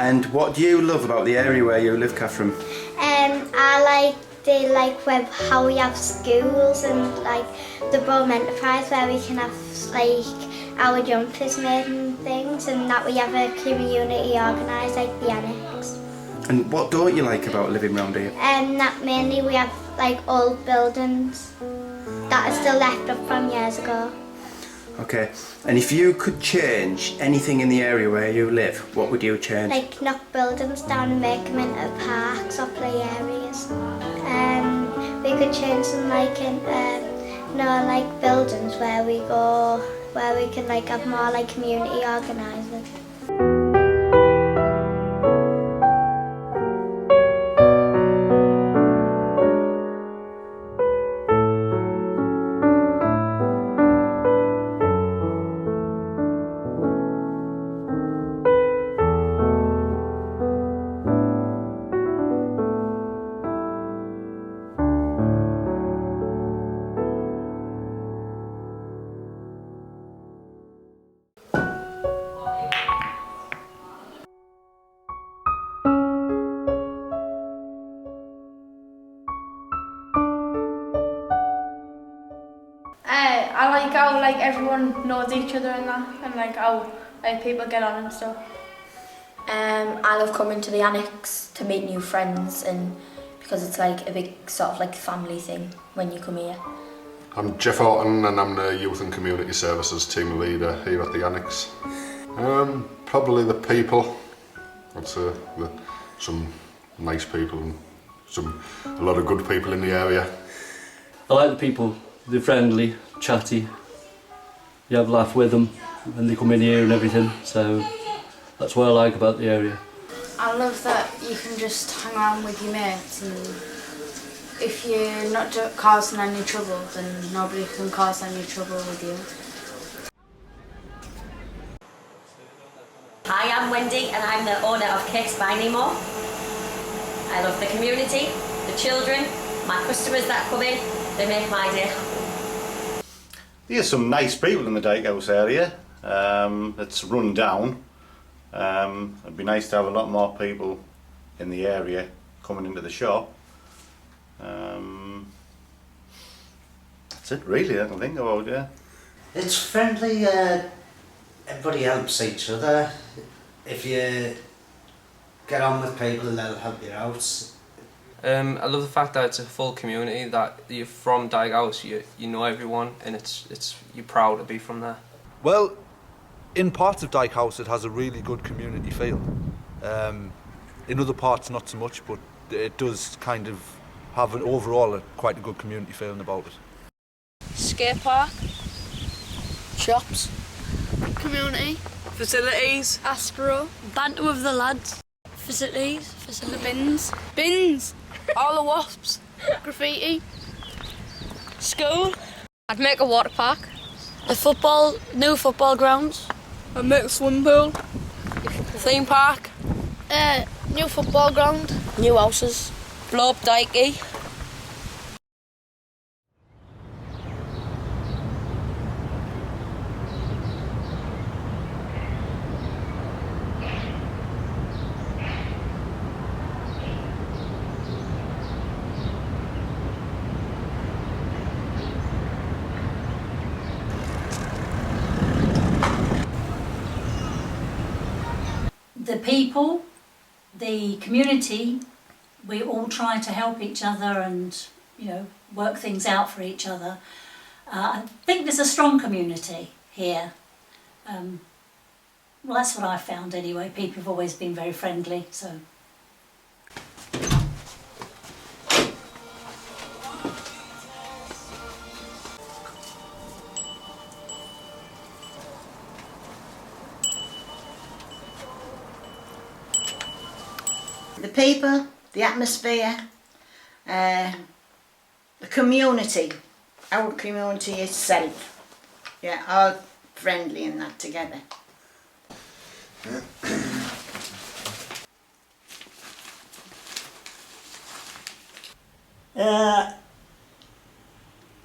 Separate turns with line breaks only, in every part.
And what do you love about the area where you live, Catherine?
I like how we have schools and like the Borough Enterprise where we can have like our jumpers made and things, and that we have a community organised like the annex.
And what don't you like about living round here?
That mainly we have like old buildings that are still left up from years ago.
Okay, and if you could change anything in the area where you live, what would you change?
Like knock buildings down and make them into parks or play areas. We could change them like in like buildings where we can like have more like community organising.
I like how like everyone knows each other and that, and like how like people get on and stuff.
I love coming to the annex to meet new friends, and because it's like a big sort of like family thing when you come here.
I'm Jeff Orton and I'm the Youth and Community Services team leader here at the annex. Probably the people. I'd say some nice people and a lot of good people in the area.
I like the people. They're friendly, chatty. You have a laugh with them when they come in here and everything, so that's what I like about the area.
I love that you can just hang around with your mates, and if you're not causing any trouble, then nobody can cause any trouble with you.
Hi, I'm Wendy and I'm the owner of Cakes by Nemo. I love the community, the children, my customers that come in, they make my day.
There's some nice people in the Dyke House area. It's run down. It'd be nice to have a lot more people in the area coming into the shop. That's it really, I can think about, yeah.
It's friendly, everybody helps each other. If you get on with people, they'll help you out.
I love the fact that it's a full community, that you're from Dyke House, you know everyone, and you're proud to be from there.
Well, in parts of Dyke House it has a really good community feel. In other parts not so much, but it does kind of have overall quite a good community feeling about it.
Skate park, shops, community, facilities, Aspero, banter with the lads, facilities, the bins, all the wasps, graffiti, school.
I'd make a water park,
new football grounds.
I'd make a swimming pool,
Theme park,
new football ground,
new houses,
blow up Dyke.
The people, the community, we all try to help each other and, you know, work things out for each other. I think there's a strong community here. Well, that's what I've found anyway. People have always been very friendly, so.
The people, the atmosphere, the community, our community itself, yeah, all friendly and that together.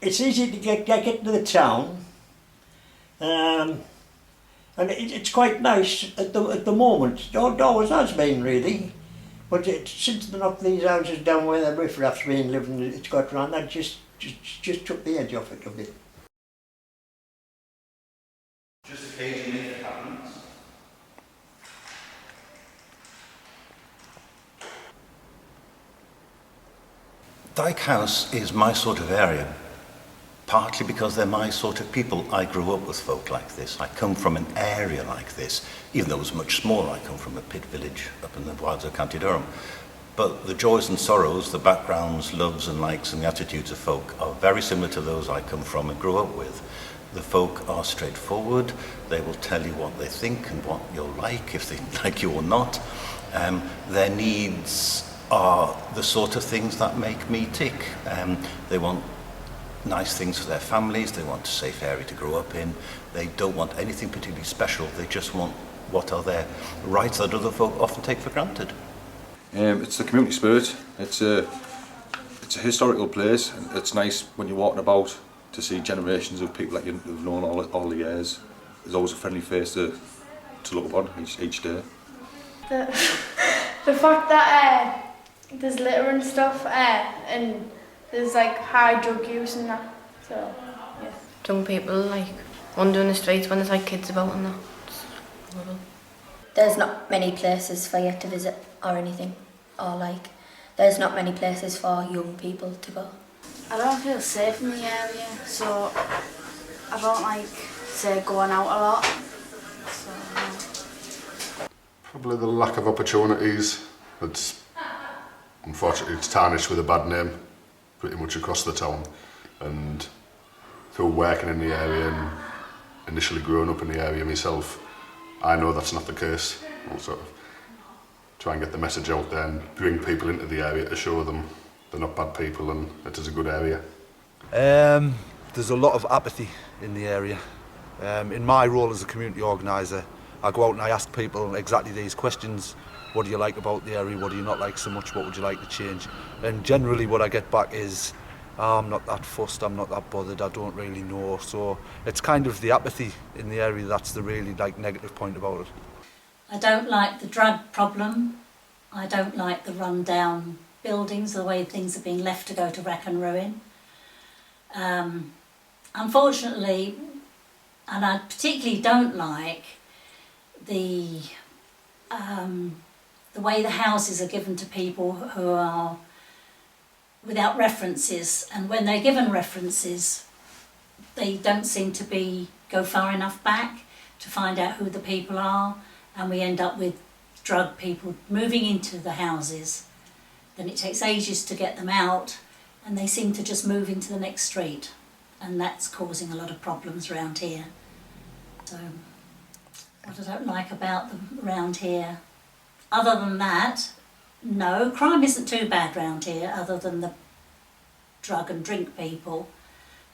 It's easy to get into the town. And it's quite nice at the moment. It always has been, really. But since they knocked these houses down where the riffraff's been living, it's got round, that just took the edge off it a bit.
Just occasionally it happens. Dyke House is my sort of area, partly because they're my sort of people. I grew up with folk like this. I come from an area like this, even though it was much smaller. I come from a pit village up in the wilds of County Durham. But the joys and sorrows, the backgrounds, loves and likes and the attitudes of folk are very similar to those I come from and grew up with. The folk are straightforward. They will tell you what they think and what you'll like, if they like you or not. Their needs are the sort of things that make me tick. They want nice things for their families. They want a safe area to grow up in. They don't want anything particularly special. They just want what are their rights that other folk often take for granted.
It's the community spirit. It's a historical place, and it's nice when you're walking about to see generations of people that you've known all the years. There's always a friendly face to look upon each day.
The fact that there's litter and stuff, and there's like high drug use and that, so yeah.
Young people like wandering the streets when there's like kids about and that. It's horrible.
There's not many places for you to visit or anything, or like there's not many places for young people to go.
I don't feel safe in the area, so I don't like, say, going out a lot. So,
Probably the lack of opportunities. It's unfortunately it's tarnished with a bad name pretty much across the town, and through working in the area and initially growing up in the area myself, I know that's not the case. I'll sort of try and get the message out there and bring people into the area to show them they're not bad people and it is a good area.
There's a lot of apathy in the area. In my role as a community organiser, I go out and I ask people exactly these questions. What do you like about the area? What do you not like so much? What would you like to change? And generally what I get back is, I'm not that fussed, I'm not that bothered, I don't really know. So it's kind of the apathy in the area that's the really negative point about it.
I don't like the drug problem. I don't like the run-down buildings, the way things are being left to go to wreck and ruin. Unfortunately, and I particularly don't like the way the houses are given to people who are without references, and when they're given references, they don't seem to go far enough back to find out who the people are, and we end up with drug people moving into the houses. Then it takes ages to get them out, and they seem to just move into the next street, and that's causing a lot of problems around here. So what I don't like about them around here, other than that, no, crime isn't too bad around here, other than the drug and drink people.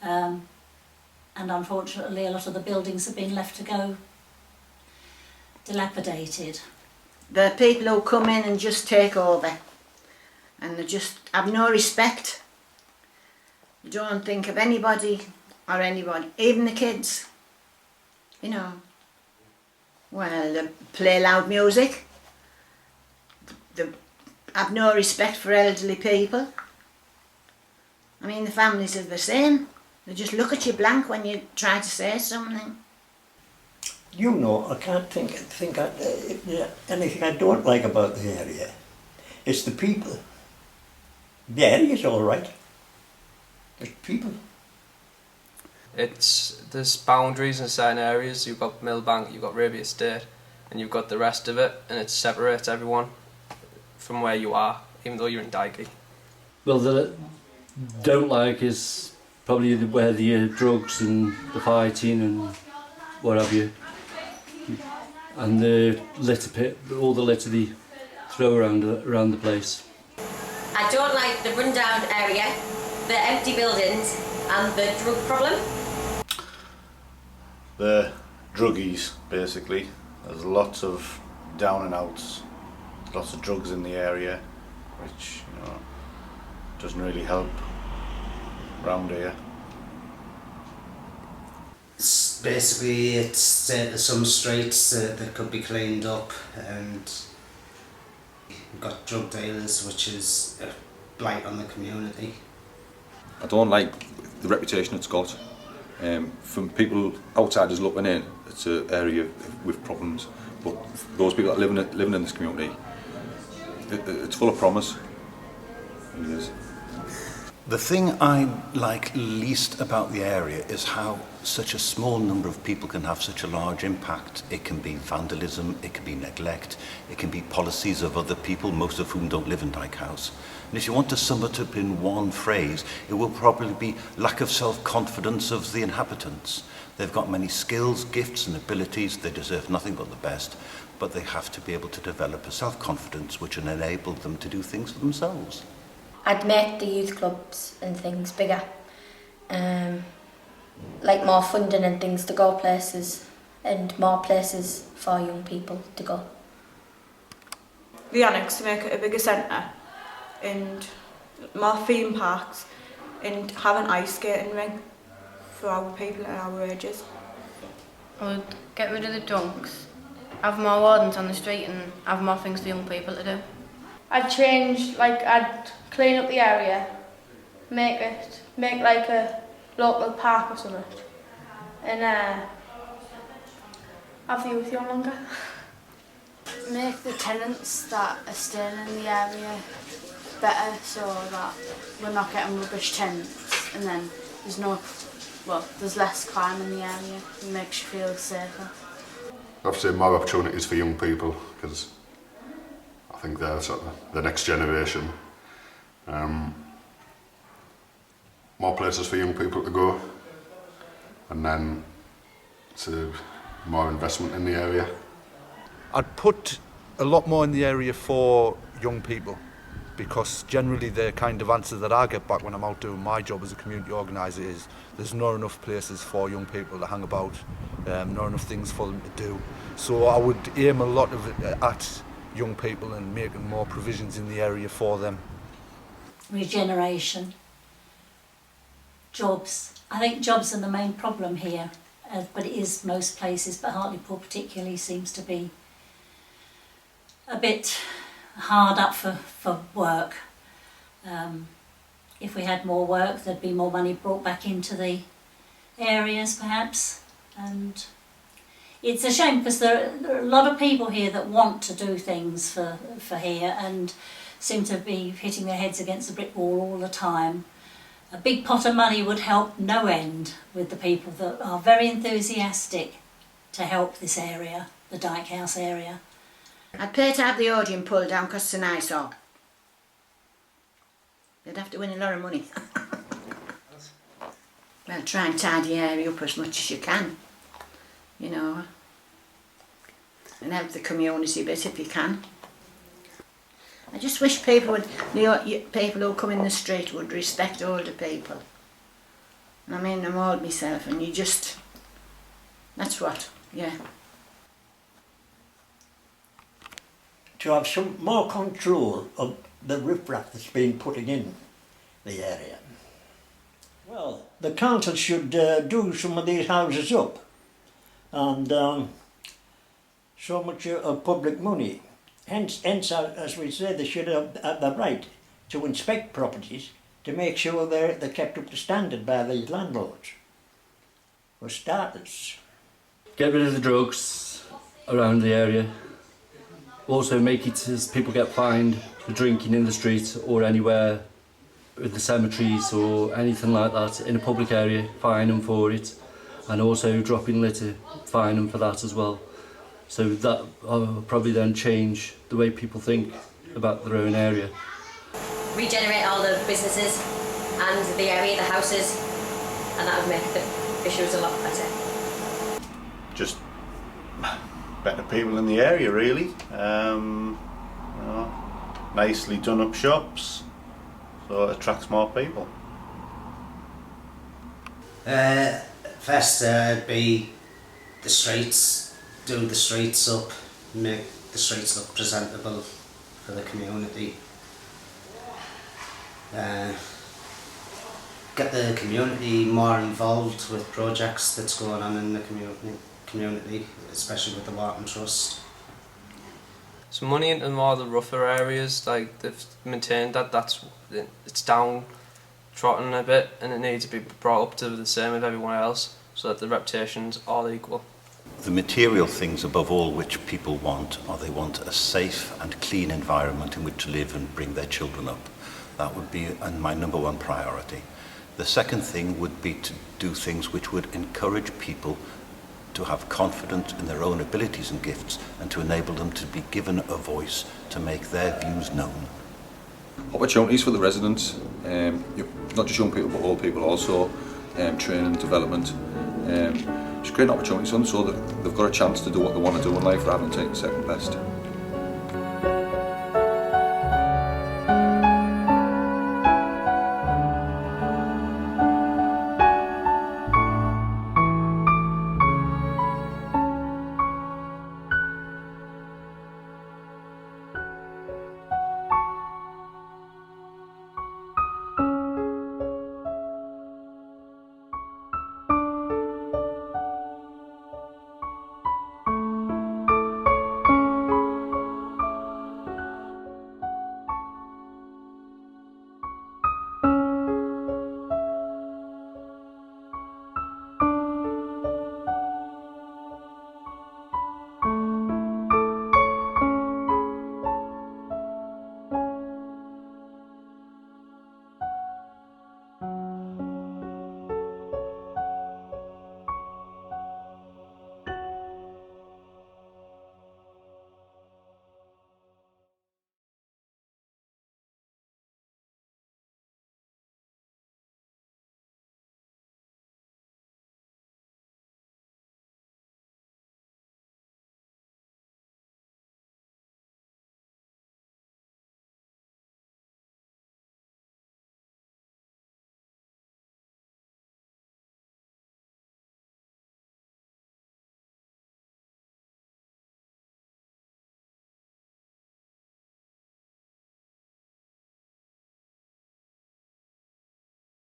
And unfortunately a lot of the buildings have been left to go dilapidated.
The people who come in and just take over, and they just have no respect. They don't think of anybody or anybody, even the kids, you know. Well, they play loud music, they have no respect for elderly people. I mean, the families are the same. They just look at you blank when you try to say something.
You know, I can't think anything I don't like about the area. It's the people. The area's all right. It's people.
There's boundaries in certain areas. You've got Millbank, you've got Raby Estate, and you've got the rest of it, and it separates everyone from where you are, even though you're in Dyke.
Well, the don't like is probably where the drugs and the fighting and what have you, and the litter pit, all the litter they throw around the place.
I don't like the rundown area, the empty buildings, and the drug problem.
The druggies, basically. There's lots of down and outs, lots of drugs in the area, which, you know, doesn't really help round here.
basically it's some streets that could be cleaned up, and we've got drug dealers, which is a blight on the community.
I don't like the reputation it's got. From people outsiders looking in, it's an area with problems. But those people that living in this community, it's full of promise. It really is.
The thing I like least about the area is how such a small number of people can have such a large impact. It can be vandalism, it can be neglect, it can be policies of other people, most of whom don't live in Dyke House. And if you want to sum it up in one phrase, it will probably be lack of self-confidence of the inhabitants. They've got many skills, gifts and abilities, they deserve nothing but the best, but they have to be able to develop a self-confidence which will enable them to do things for themselves.
I'd make the youth clubs and things bigger, like more funding and things to go places, and more places for young people to go.
The annex to make it a bigger centre, and more theme parks, and have an ice skating ring for our people at our ages.
I would get rid of the drunks, have more wardens on the street and have more things for young people to do.
I'd change, like I'd clean up the area, make like a local park or something, and have the youth on longer.
Make the tenants that are staying in the area better, so that we're not getting rubbish tenants, and then there's less crime in the area. It makes you feel safer.
I've seen more opportunities for young people, because I think they're sort of the next generation. More places for young people to go, and then to more investment in the area.
I'd put a lot more in the area for young people, because generally the kind of answer that I get back when I'm out doing my job as a community organiser is there's not enough places for young people to hang about, not enough things for them to do. So I would aim a lot of it at young people and making more provisions in the area for them.
Regeneration, jobs. I think jobs are the main problem here, but it is most places, but Hartlepool particularly seems to be a bit hard up for work. If we had more work, there'd be more money brought back into the areas perhaps, and it's a shame because there are a lot of people here that want to do things for here and seem to be hitting their heads against the brick wall all the time. A big pot of money would help no end with the people that are very enthusiastic to help this area, the Dyke House area.
I'd pay to have the Odeon pulled down because it's an eyesore. They'd have to win a lot of money. Well, try and tidy the area up as much as you can, you know, and help the community a bit if you can. I just wish people who come in the street would respect older people. I mean, I'm old myself, and that's what, yeah.
To have some more control of the riffraff that's been putting in the area. Well, the council should do some of these houses up, and so much of public money. Hence, as we say, they should have the right to inspect properties to make sure they're kept up to standard by the landlords. For starters.
Get rid of the drugs around the area. Also make it as people get fined for drinking in the street or anywhere with the cemeteries or anything like that in a public area, fine them for it. And also dropping litter, fine them for that as well. So that will probably then change the way people think about their own area.
Regenerate all the businesses and the area, the houses, and that would make the issues a lot better.
Just better people in the area, really. You know, nicely done up shops, so it attracts more people.
First it'd be the streets. Do the streets up, make the streets look presentable for the community. get the community more involved with projects that's going on in the community, especially with the Wharton Trust.
Some money into more of the rougher areas, like they've maintained it's down trotting a bit and it needs to be brought up to the same as everyone else so that the reputation's all equal.
The material things above all which people want are they want a safe and clean environment in which to live and bring their children up. That would be my number one priority. The second thing would be to do things which would encourage people to have confidence in their own abilities and gifts and to enable them to be given a voice to make their views known.
Opportunities for the residents, not just young people but old people also, training, development, just creating opportunities for them so that they've got a chance to do what they want to do in life rather than taking second best.